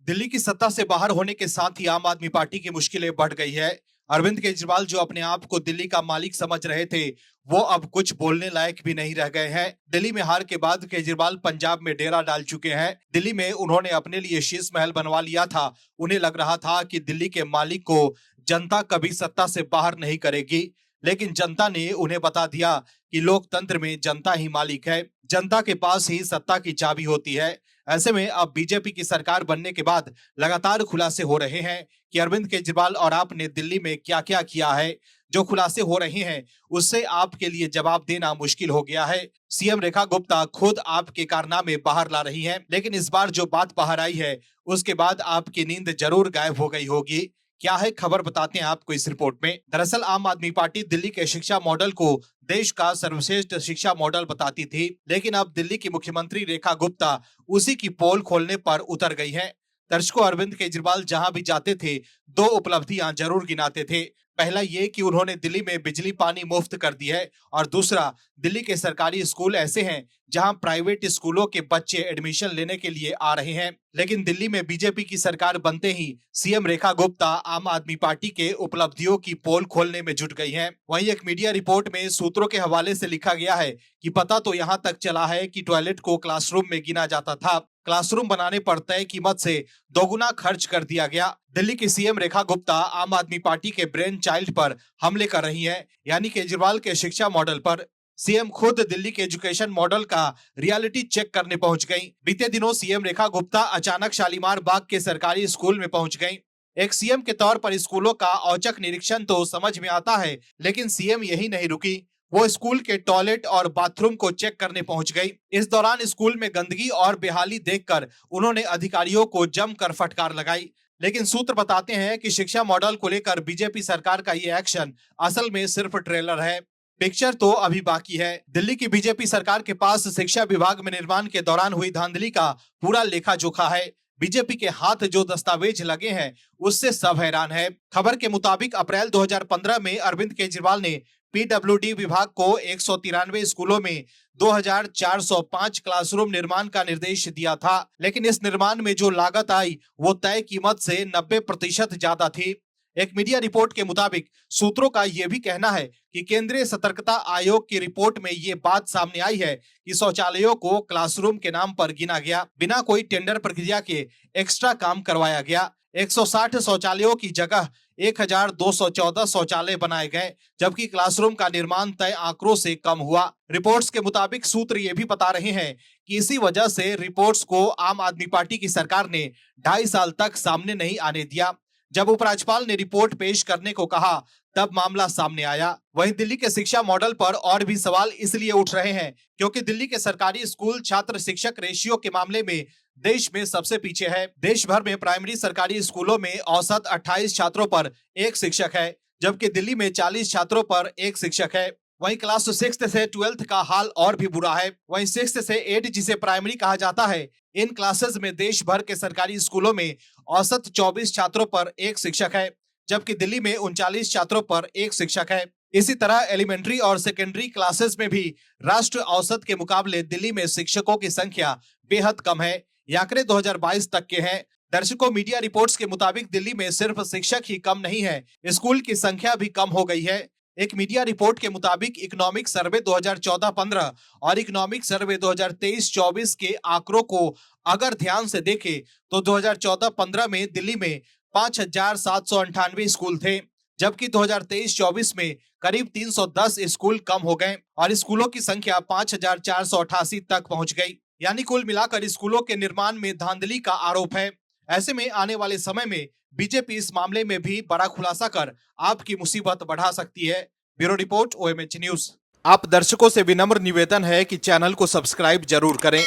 दिल्ली की सत्ता से बाहर होने के साथ ही आम आदमी पार्टी की मुश्किलें बढ़ गई है। अरविंद केजरीवाल जो अपने आप को दिल्ली का मालिक समझ रहे थे, वो अब कुछ बोलने लायक भी नहीं रह गए हैं। दिल्ली में हार के बाद केजरीवाल पंजाब में डेरा डाल चुके हैं। दिल्ली में उन्होंने अपने लिए शीश महल बनवा लिया था। उन्हें लग रहा था कि दिल्ली के मालिक को जनता कभी सत्ता से बाहर नहीं करेगी, लेकिन जनता ने उन्हें बता दिया कि लोकतंत्र में जनता ही मालिक है, जनता के पास ही सत्ता की चाबी होती है। ऐसे में अब बीजेपी की सरकार बनने के बाद लगातार खुलासे हो रहे हैं कि अरविंद केजरीवाल और आपने दिल्ली में क्या क्या किया है। जो खुलासे हो रहे हैं उससे आपके लिए जवाब देना मुश्किल हो गया है। सीएम रेखा गुप्ता खुद आपके कारनामे बाहर ला रही हैं, लेकिन इस बार जो बात बाहर आई है उसके बाद आपकी नींद जरूर गायब हो गई होगी। क्या है खबर, बताते हैं आपको इस रिपोर्ट में। दरअसल आम आदमी पार्टी दिल्ली के शिक्षा मॉडल को देश का सर्वश्रेष्ठ शिक्षा मॉडल बताती थी, लेकिन अब दिल्ली की मुख्यमंत्री रेखा गुप्ता उसी की पोल खोलने पर उतर गई हैं। दर्शकों, अरविंद केजरीवाल जहां भी जाते थे दो उपलब्धियां जरूर गिनाते थे। पहला ये कि उन्होंने दिल्ली में बिजली पानी मुफ्त कर दी है, और दूसरा, दिल्ली के सरकारी स्कूल ऐसे हैं जहां प्राइवेट स्कूलों के बच्चे एडमिशन लेने के लिए आ रहे हैं। लेकिन दिल्ली में बीजेपी की सरकार बनते ही सीएम रेखा गुप्ता आम आदमी पार्टी के उपलब्धियों की पोल खोलने में जुट गई हैं। वहीं एक मीडिया रिपोर्ट में सूत्रों के हवाले से लिखा गया है कि पता तो यहां तक चला है कि टॉयलेट को क्लासरूम में गिना जाता था, क्लासरूम बनाने पर तय कीमत से दोगुना खर्च कर दिया गया। दिल्ली की सीएम रेखा गुप्ता आम आदमी पार्टी के ब्रेन चाइल्ड पर हमले कर रही हैं, यानी केजरीवाल के शिक्षा मॉडल पर। सीएम खुद दिल्ली के एजुकेशन मॉडल का रियलिटी चेक करने पहुंच गईं। बीते दिनों सीएम रेखा गुप्ता अचानक शालीमार बाग के सरकारी स्कूल में पहुंच गईं। एक सीएम के तौर पर स्कूलों का औचक निरीक्षण तो समझ में आता है, लेकिन सीएम यही नहीं रुकी, वो स्कूल के टॉयलेट और बाथरूम को चेक करने पहुंच गई। इस दौरान स्कूल में गंदगी और बेहाली देखकर उन्होंने अधिकारियों को जमकर फटकार लगाई। लेकिन सूत्र बताते हैं कि शिक्षा मॉडल को लेकर बीजेपी सरकार का ये एक्शन असल में सिर्फ ट्रेलर है, पिक्चर तो अभी बाकी है। दिल्ली की बीजेपी सरकार के पास शिक्षा विभाग में निर्माण के दौरान हुई धांधली का पूरा लेखा जोखा है। बीजेपी के हाथ जो दस्तावेज लगे हैं उससे सब हैरान है। खबर के मुताबिक अप्रैल 2015 में अरविंद केजरीवाल ने पीडब्ल्यूडी विभाग को 193 स्कूलों में 2405 क्लासरूम निर्माण का निर्देश दिया था, लेकिन इस निर्माण में जो लागत आई वो तय कीमत से 90% ज्यादा थी। एक मीडिया रिपोर्ट के मुताबिक सूत्रों का यह भी कहना है कि केंद्रीय सतर्कता आयोग की रिपोर्ट में ये बात सामने आई है कि शौचालयों को क्लासरूम के नाम पर गिना गया, बिना कोई टेंडर प्रक्रिया के एक्स्ट्रा काम करवाया गया। 160 शौचालयों की जगह 1214 शौचालय बनाए गए, जबकि क्लासरूम का निर्माण तय आंकड़ों से कम हुआ। रिपोर्ट्स के मुताबिक सूत्र ये भी बता रहे हैं कि इसी वजह से रिपोर्ट्स को आम आदमी पार्टी की सरकार ने 2.5 साल तक सामने नहीं आने दिया। जब उपराज्यपाल ने रिपोर्ट पेश करने को कहा तब मामला सामने आया। वहीं दिल्ली के शिक्षा मॉडल पर और भी सवाल इसलिए उठ रहे हैं क्योंकि दिल्ली के सरकारी स्कूल छात्र शिक्षक रेशियो के मामले में देश में सबसे पीछे है। देश भर में प्राइमरी सरकारी स्कूलों में औसत 28 छात्रों पर एक शिक्षक है, जबकि दिल्ली में 40 छात्रों पर एक शिक्षक है। वहीं क्लास 6 से 12th का हाल और भी बुरा है। वहीं 6 से 8 जिसे प्राइमरी कहा जाता है, इन क्लासेस में देश भर के सरकारी स्कूलों में औसत 24 छात्रों पर एक शिक्षक है, जबकि दिल्ली में 39 छात्रों पर एक शिक्षक है। इसी तरह एलिमेंट्री और सेकेंडरी क्लासेस में भी राष्ट्र औसत के मुकाबले दिल्ली में शिक्षकों की संख्या बेहद कम है। ये आंकड़े 2022 तक के हैं। दर्शकों, मीडिया रिपोर्ट्स के मुताबिक दिल्ली में सिर्फ शिक्षक ही कम नहीं है, स्कूल की संख्या भी कम हो गई है। एक मीडिया रिपोर्ट के मुताबिक इकोनॉमिक सर्वे 2014-15 और इकोनॉमिक सर्वे 2023-24 के आंकड़ों को अगर ध्यान से देखें तो 2014-15 में दिल्ली में 5798 स्कूल थे, जबकि 2023-24 में करीब 310 स्कूल कम हो गए और स्कूलों की संख्या 5488 तक पहुंच गई। यानी कुल मिलाकर स्कूलों के निर्माण में धांधली का आरोप है। ऐसे में आने वाले समय में बीजेपी इस मामले में भी बड़ा खुलासा कर आपकी मुसीबत बढ़ा सकती है। Bureau report, OMH news. आप दर्शकों से विनम्र निवेदन है कि चैनल को सब्सक्राइब जरूर करें